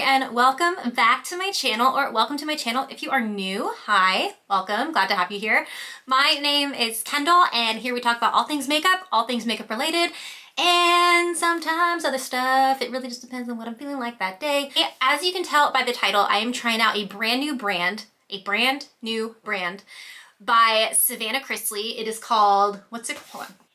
and welcome back to my channel, or welcome to my channel if you are new. Hi, welcome, glad to have you here. My name is Kendall and here we talk about all things makeup related, and sometimes other stuff. It really just depends on what I'm feeling like that day. As you can tell by the title, I am trying out a brand new brand by Savannah Chrisley. It is called,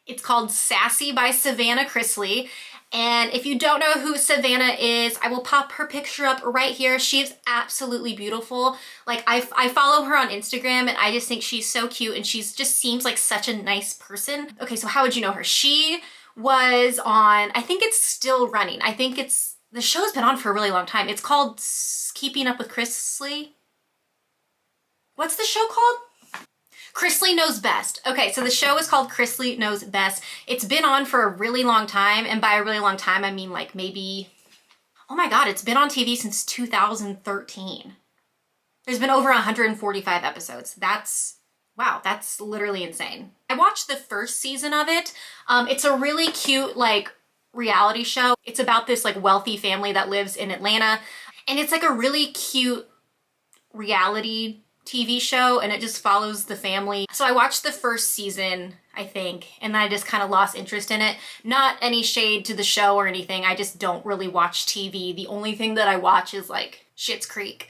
It's called Sassy by Savannah Chrisley. And if you don't know who Savannah is, I will pop her picture up right here. She is absolutely beautiful. Like I follow her on Instagram and I just think she's so cute and she's just seems like such a nice person. Okay, so how would you know her? She was on, I think it's still running. I think the show's been on for a really long time. It's called Keeping Up with Chrisley. What's the show called? Chrisley Knows Best. Okay, so the show is called Chrisley Knows Best. It's been on for a really long time, and by a really long time, I mean like maybe, oh my God, it's been on TV since 2013. There's been over 145 episodes. Wow, that's literally insane. I watched the first season of it. It's a really cute like reality show. It's about this like wealthy family that lives in Atlanta, and it's like a really cute reality TV show, and it just follows the family. So I watched the first season, I think, and then I just kind of lost interest in it. Not any shade to the show or anything. I just don't really watch TV. The only thing that I watch is like Schitt's Creek.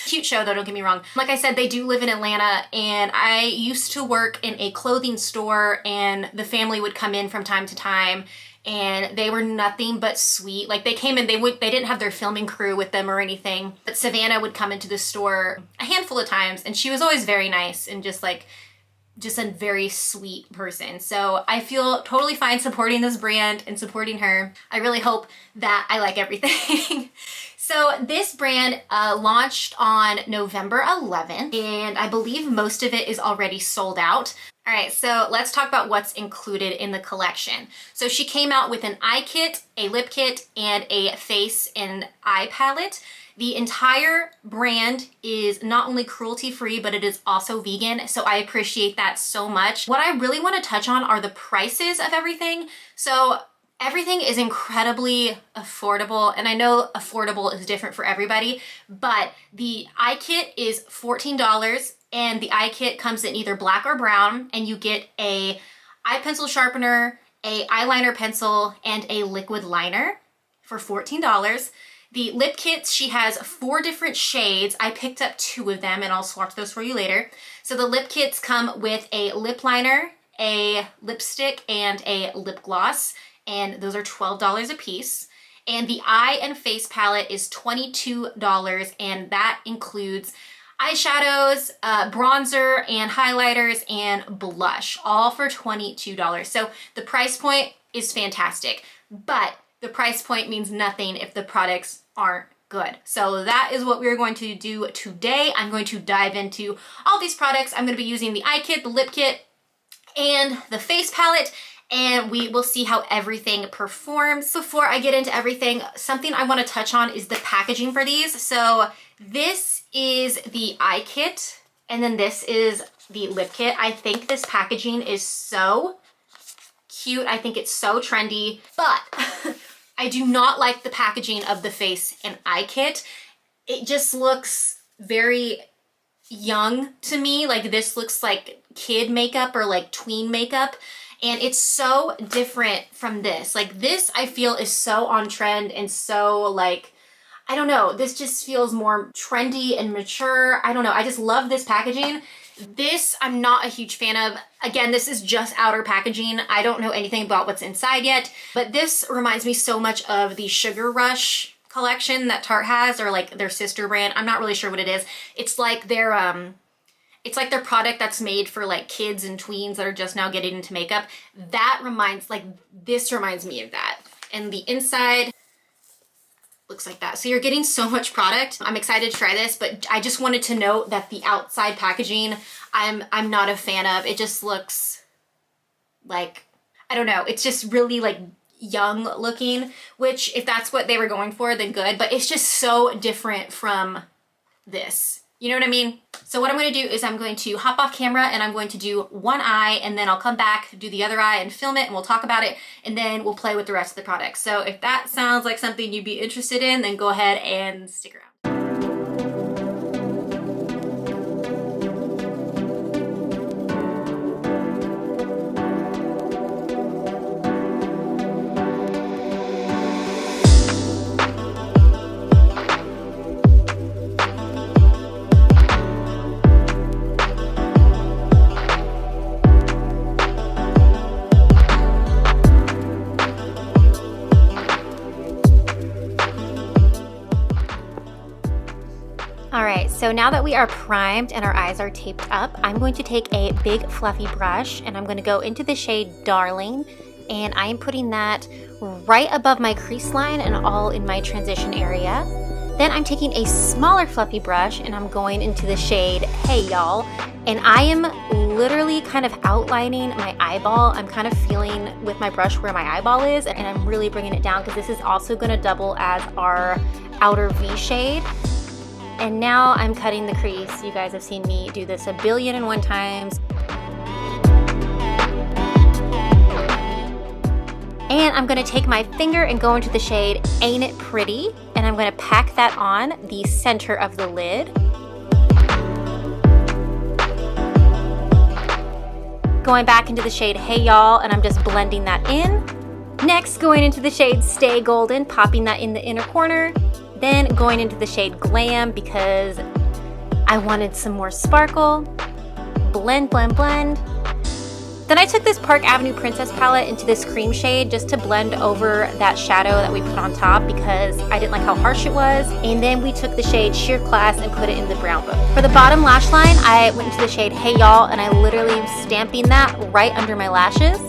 Cute show though, don't get me wrong. Like I said, they do live in Atlanta, and I used to work in a clothing store, and the family would come in from time to time, and they were nothing but sweet. Like they came in, they didn't have their filming crew with them or anything, but Savannah would come into the store a handful of times, and she was always very nice and just a very sweet person. So I feel totally fine supporting this brand and supporting her. I really hope that I like everything. So this brand launched on November 11th, and I believe most of it is already sold out. All right, so let's talk about what's included in the collection. So she came out with an eye kit, a lip kit, and a face and eye palette. The entire brand is not only cruelty-free, but it is also vegan, so I appreciate that so much. What I really want to touch on are the prices of everything. So everything is incredibly affordable, and I know affordable is different for everybody, but the eye kit is $14, and the eye kit comes in either black or brown, and you get a eye pencil sharpener, a eyeliner pencil, and a liquid liner for $14. The lip kits, she has 4 different shades. I picked up 2 of them, and I'll swatch those for you later. So the lip kits come with a lip liner, a lipstick, and a lip gloss, and those are $12 a piece. And the eye and face palette is $22, and that includes eyeshadows, bronzer, and highlighters, and blush, all for $22. So the price point is fantastic, but the price point means nothing if the products aren't good. So that is what we're going to do today. I'm going to dive into all these products. I'm going to be using the eye kit, the lip kit, and the face palette, and we will see how everything performs. Before I get into everything, something I want to touch on is the packaging for these. So this is the eye kit, and then this is the lip kit. I think this packaging is so cute. I think it's so trendy, but I do not like the packaging of the face and eye kit. It just looks very young to me. Like this looks like kid makeup or like tween makeup. And it's so different from this. Like this, I feel, is so on trend and so like, I don't know, this just feels more trendy and mature. I don't know, I just love this packaging. This, I'm not a huge fan of. Again, this is just outer packaging. I don't know anything about what's inside yet, but this reminds me so much of the Sugar Rush collection that Tarte has, or like their sister brand. I'm not really sure what it is. It's like their product that's made for like kids and tweens that are just now getting into makeup. This reminds me of that. And the inside looks like that. So you're getting so much product. I'm excited to try this, but I just wanted to note that the outside packaging, I'm not a fan of. It just looks like, I don't know, it's just really like young looking, which if that's what they were going for, then good, but it's just so different from this. You know what I mean? So what I'm going to do is I'm going to hop off camera and I'm going to do one eye, and then I'll come back, do the other eye and film it, and we'll talk about it, and then we'll play with the rest of the products. So if that sounds like something you'd be interested in, then go ahead and stick around. Alright, so now that we are primed and our eyes are taped up, I'm going to take a big fluffy brush and I'm going to go into the shade Darling, and I am putting that right above my crease line and all in my transition area. Then I'm taking a smaller fluffy brush and I'm going into the shade Hey Y'all, and I am literally kind of outlining my eyeball. I'm kind of feeling with my brush where my eyeball is, and I'm really bringing it down because this is also going to double as our outer V shade. And now I'm cutting the crease. You guys have seen me do this 1,000,000,001 times. And I'm gonna take my finger and go into the shade Ain't It Pretty, and I'm gonna pack that on the center of the lid. Going back into the shade Hey Y'all, and I'm just blending that in. Next, going into the shade Stay Golden, popping that in the inner corner. Then going into the shade Glam because I wanted some more sparkle. Blend, blend, blend. Then I took this Park Avenue Princess palette into this cream shade just to blend over that shadow that we put on top because I didn't like how harsh it was. And then we took the shade Sheer Class and put it in the brown book. For the bottom lash line, I went into the shade Hey Y'all, and I literally am stamping that right under my lashes.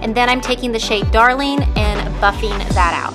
And then I'm taking the shade Darling and buffing that out.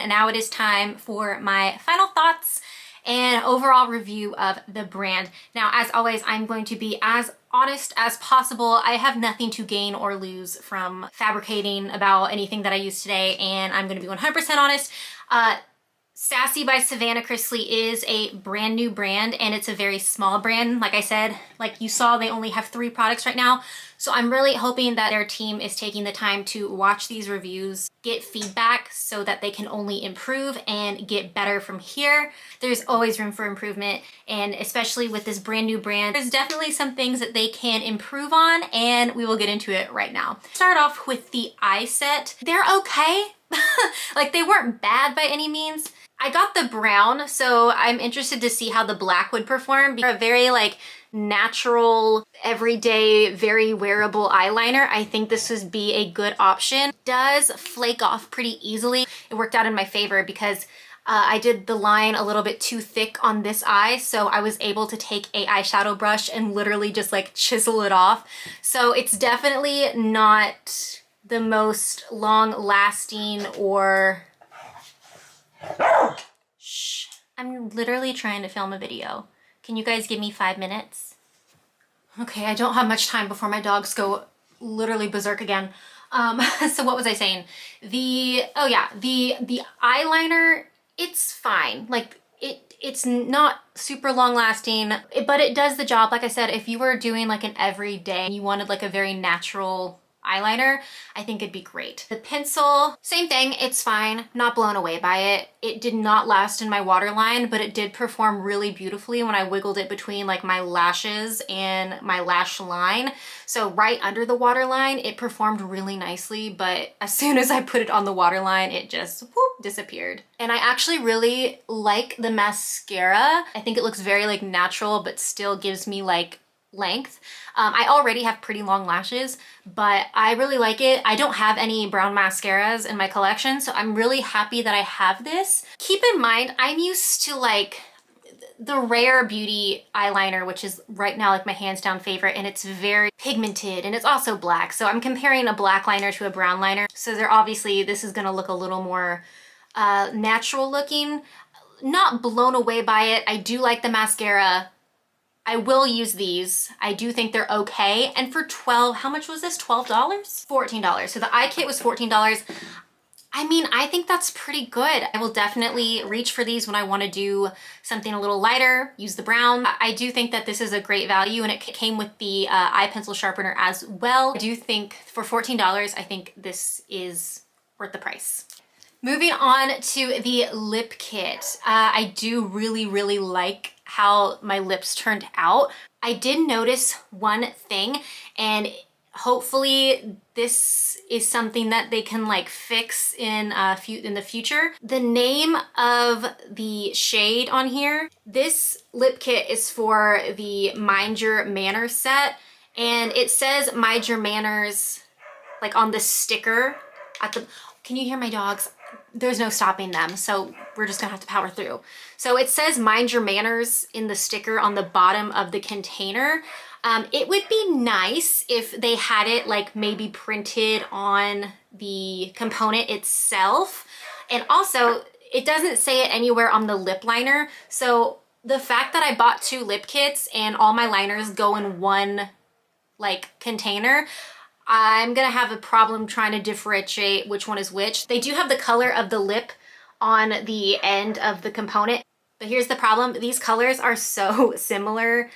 And now it is time for my final thoughts and overall review of the brand. Now, as always, I'm going to be as honest as possible. I have nothing to gain or lose from fabricating about anything that I use today, and I'm going to be 100% honest. Sassy by Savannah Chrisley is a brand new brand, and it's a very small brand. Like I said, like you saw, they only have 3 products right now. So I'm really hoping that their team is taking the time to watch these reviews, get feedback so that they can only improve and get better from here. There's always room for improvement, and especially with this brand new brand, there's definitely some things that they can improve on, and we will get into it right now. Start off with the eye set. They're okay. Like, they weren't bad by any means. I got the brown, so I'm interested to see how the black would perform. They're a very like natural, everyday, very wearable eyeliner. I think this would be a good option. It does flake off pretty easily. It worked out in my favor because I did the line a little bit too thick on this eye, so I was able to take a eyeshadow brush and literally just like chisel it off. So it's definitely not the most long-lasting or... Shh. I'm literally trying to film a video. Can you guys give me 5 minutes? Okay, I don't have much time before my dogs go literally berserk again. So what was I saying? The eyeliner, it's fine. Like it's not super long lasting, but it does the job. Like I said, if you were doing like an everyday and you wanted like a very natural eyeliner, I think it'd be great. The pencil, same thing, it's fine. Not blown away by it. It did not last in my waterline, but it did perform really beautifully when I wiggled it between like my lashes and my lash line. So right under the waterline, it performed really nicely, but as soon as I put it on the waterline, it just whoop, disappeared. And I actually really like the mascara. I think it looks very like natural, but still gives me like length. I already have pretty long lashes, but I really like it. I don't have any brown mascaras in my collection, so I'm really happy that I have this. Keep in mind, I'm used to like the Rare Beauty eyeliner, which is right now like my hands down favorite, and it's very pigmented and it's also black. So I'm comparing a black liner to a brown liner. So they're obviously, this is gonna look a little more natural looking. Not blown away by it. I do like the mascara. I will use these. I do think they're okay. And for how much was this? $12? $14. So the eye kit was $14. I mean, I think that's pretty good. I will definitely reach for these when I want to do something a little lighter, use the brown. I do think that this is a great value, and it came with the eye pencil sharpener as well. I do think for $14, I think this is worth the price. Moving on to the lip kit. I do really like how my lips turned out. I did notice one thing, and hopefully this is something that they can like fix in the future. The name of the shade on here, this lip kit is for the Mind Your Manners set, and it says Mind Your Manners like on the sticker at the... Can you hear my dogs? There's no stopping them, so we're just gonna have to power through. So it says Mind Your Manners in the sticker on the bottom of the container. It would be nice if they had it like maybe printed on the component itself. And also, it doesn't say it anywhere on the lip liner. So the fact that I bought 2 lip kits and all my liners go in one like container, I'm gonna have a problem trying to differentiate which one is which. They do have the color of the lip on the end of the component, but here's the problem. These colors are so similar.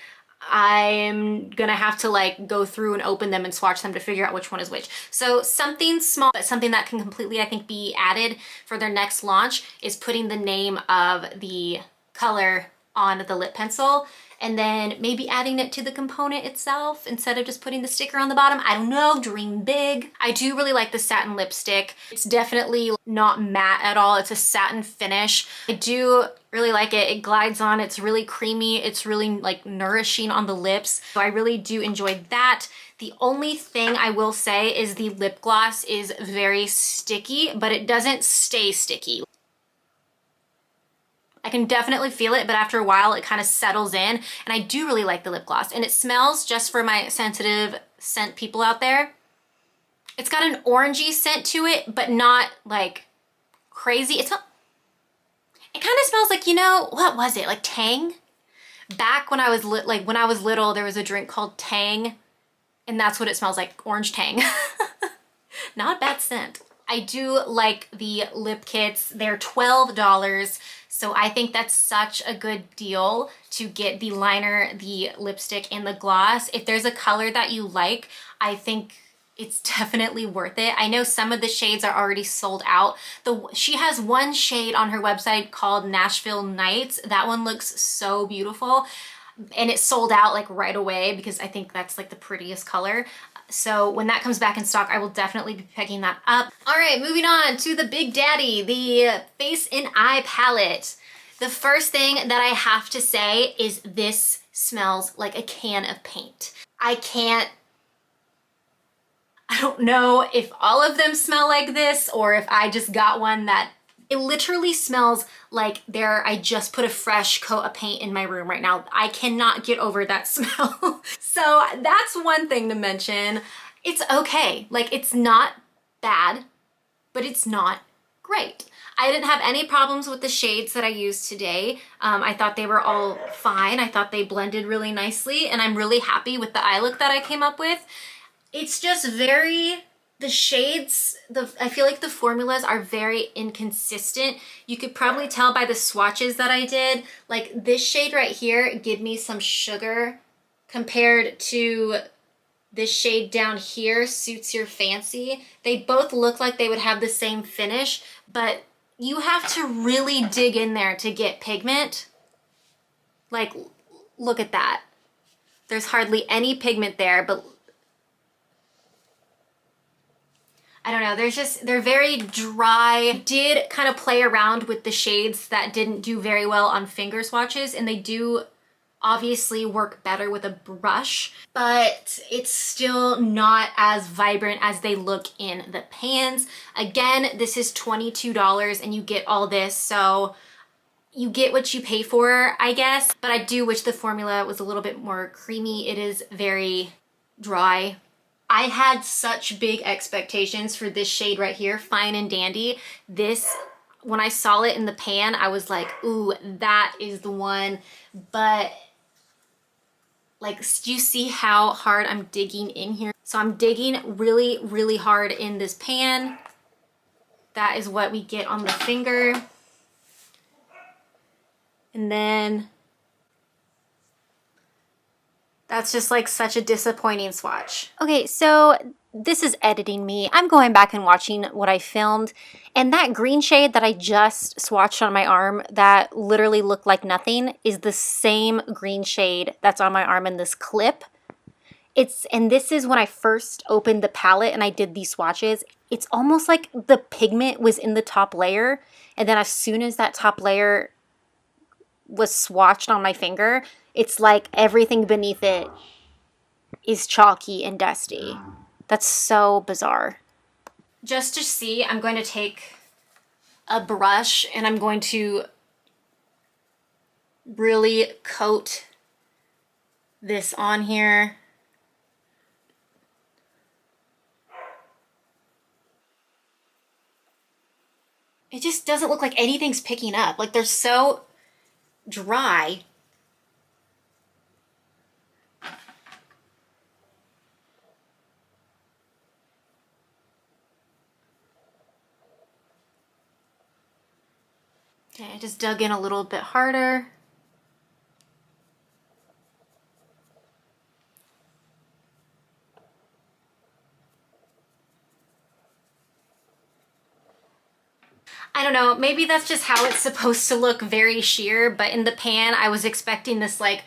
I'm gonna have to like go through and open them and swatch them to figure out which one is which. So something small, but something that can completely, I think, be added for their next launch is putting the name of the color on the lip pencil, and then maybe adding it to the component itself instead of just putting the sticker on the bottom. I don't know, dream big. I do really like the satin lipstick. It's definitely not matte at all. It's a satin finish. I do really like it. It glides on, it's really creamy. It's really like nourishing on the lips. So I really do enjoy that. The only thing I will say is the lip gloss is very sticky, but it doesn't stay sticky. I can definitely feel it, but after a while it kind of settles in, and I do really like the lip gloss. And it smells, just for my sensitive scent people out there, it's got an orangey scent to it, but not like crazy. It's not, It kind of smells like, you know, what was it? Like Tang? Back when I was when I was little, there was a drink called Tang, and that's what it smells like, orange Tang. Not a bad scent. I do like the lip kits. They're $12, so I think that's such a good deal to get the liner, the lipstick, and the gloss. If there's a color that you like, I think it's definitely worth it. I know some of the shades are already sold out. She has one shade on her website called Nashville Nights. That one looks so beautiful, and it sold out like right away because I think that's like the prettiest color. So when that comes back in stock, I will definitely be picking that up. All right, moving on to the Big Daddy, the Face and Eye Palette. The first thing that I have to say is this smells like a can of paint. I don't know if all of them smell like this or if I just got one that it literally smells like I just put a fresh coat of paint in my room right now. I cannot get over that smell. So that's one thing to mention. It's okay. Like, it's not bad, but it's not great. I didn't have any problems with the shades that I used today. I thought they were all fine. I thought they blended really nicely, and I'm really happy with the eye look that I came up with. It's just the shades, I feel like the formulas are very inconsistent. You could probably tell by the swatches that I did. Like this shade right here, Give Me Some Sugar, compared to this shade down here, Suits Your Fancy. They both look like they would have the same finish, but you have to really dig in there to get pigment. Like, look at that. There's hardly any pigment there, but I don't know, they're very dry. I did kind of play around with the shades that didn't do very well on finger swatches, and they do obviously work better with a brush, but it's still not as vibrant as they look in the pans. Again, this is $22 and you get all this, so you get what you pay for, I guess. But I do wish the formula was a little bit more creamy. It is very dry. I had such big expectations for this shade right here, Fine and Dandy. This, when I saw it in the pan, I was like, ooh, that is the one. But like, do you see how hard I'm digging in here? So I'm digging really, really hard in this pan. That is what we get on the finger. And then that's just like such a disappointing swatch. Okay, so this is editing me. I'm going back and watching what I filmed, and that green shade that I just swatched on my arm that literally looked like nothing is the same green shade that's on my arm in this clip. And this is when I first opened the palette and I did these swatches. It's almost like the pigment was in the top layer, and then as soon as that top layer was swatched on my finger, it's like everything beneath it is chalky and dusty. That's so bizarre. Just to see, I'm going to take a brush and I'm going to really coat this on here. It just doesn't look like anything's picking up. Like, they're so dry. Okay, I just dug in a little bit harder. I don't know, maybe that's just how it's supposed to look, very sheer, but in the pan I was expecting this like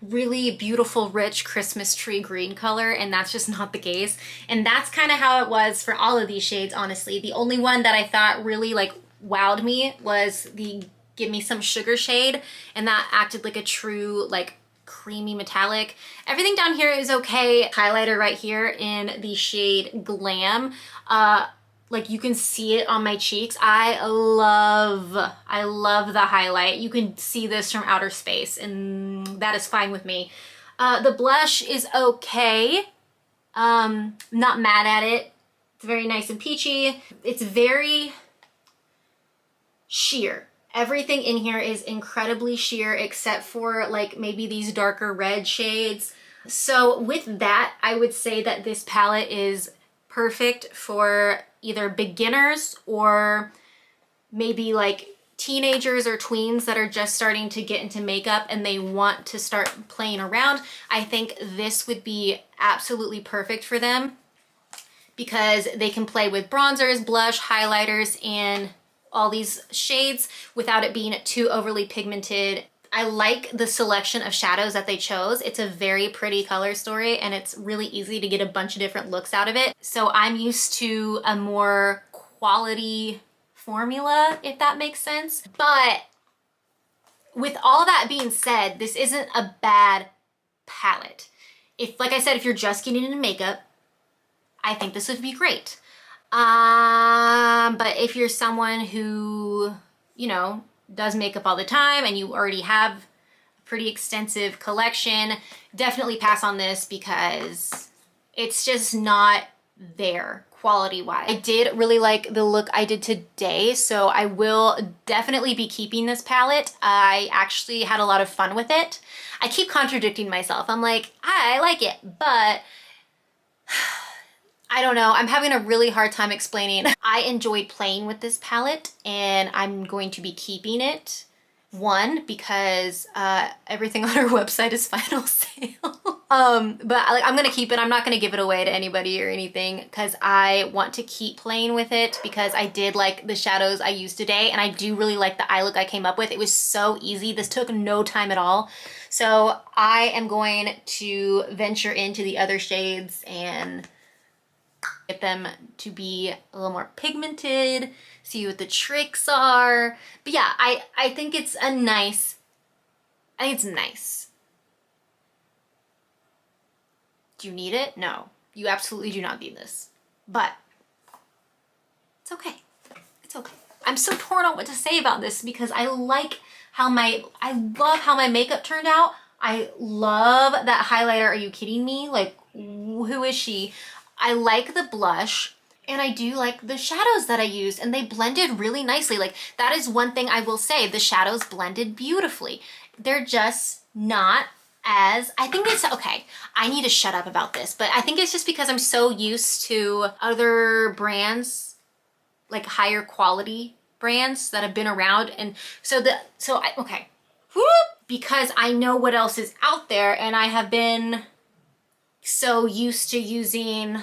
really beautiful rich Christmas tree green color, and that's just not the case. And that's kind of how it was for all of these shades, honestly. The only one that I thought really like wowed me was the Give Me Some Sugar shade, and that acted like a true like creamy metallic. Everything down here is okay. Highlighter right here in the shade Glam. Like, you can see it on my cheeks. I love the highlight. You can see this from outer space, and that is fine with me. The blush is okay. Not mad at it. It's very nice and peachy. It's very sheer. Everything in here is incredibly sheer except for like maybe these darker red shades. So with that, I would say that this palette is perfect for either beginners or maybe like teenagers or tweens that are just starting to get into makeup and they want to start playing around. I think this would be absolutely perfect for them because they can play with bronzers, blush, highlighters, and all these shades without it being too overly pigmented. I like the selection of shadows that they chose. It's a very pretty color story and it's really easy to get a bunch of different looks out of it. So I'm used to a more quality formula, if that makes sense. But with all that being said, this isn't a bad palette. If, like I said, if you're just getting into makeup, I think this would be great. But if you're someone who, you know, does makeup all the time and you already have a pretty extensive collection, definitely pass on this because it's just not there quality-wise. I did really like the look I did today, so I will definitely be keeping this palette. I actually had a lot of fun with it. I keep contradicting myself. I'm like, I like it, but I don't know. I'm having a really hard time explaining. I enjoyed playing with this palette and I'm going to be keeping it. One, because everything on our website is final sale. But I'm gonna keep it. I'm not gonna give it away to anybody or anything because I want to keep playing with it because I did like the shadows I used today and I do really like the eye look I came up with. It was so easy. This took no time at all. So I am going to venture into the other shades and get them to be a little more pigmented, see what the tricks are. But yeah, I think it's a nice, I think it's nice. Do you need it? No, you absolutely do not need this, but it's okay. It's okay. I'm so torn on what to say about this because I like how I love how my makeup turned out. I love that highlighter. Are you kidding me? Like, who is she? I like the blush and I do like the shadows that I used and they blended really nicely. Like that is one thing I will say, the shadows blended beautifully. They're just not as, I think it's, okay, I need to shut up about this, but I think it's just because I'm so used to other brands, like higher quality brands that have been around. And okay, because I know what else is out there and I have been so used to using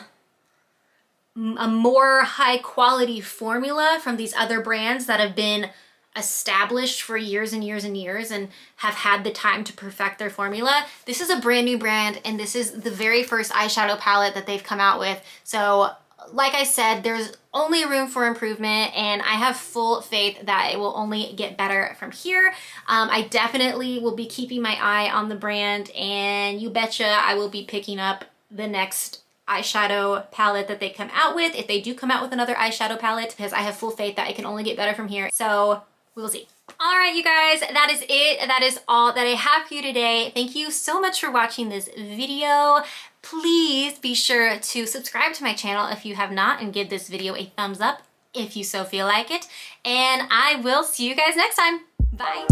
a more high quality formula from these other brands that have been established for years and years and years and have had the time to perfect their formula. This is a brand new brand and this is the very first eyeshadow palette that they've come out with. So like I said, there's only room for improvement and I have full faith that it will only get better from here. I definitely will be keeping my eye on the brand and you betcha I will be picking up the next eyeshadow palette that they come out with, if they do come out with another eyeshadow palette, because I have full faith that it can only get better from here. So we'll see. All right, you guys, that is it. That is all that I have for you today. Thank you so much for watching this video. Please be sure to subscribe to my channel if you have not and give this video a thumbs up if you so feel like it. And I will see you guys next time. Bye.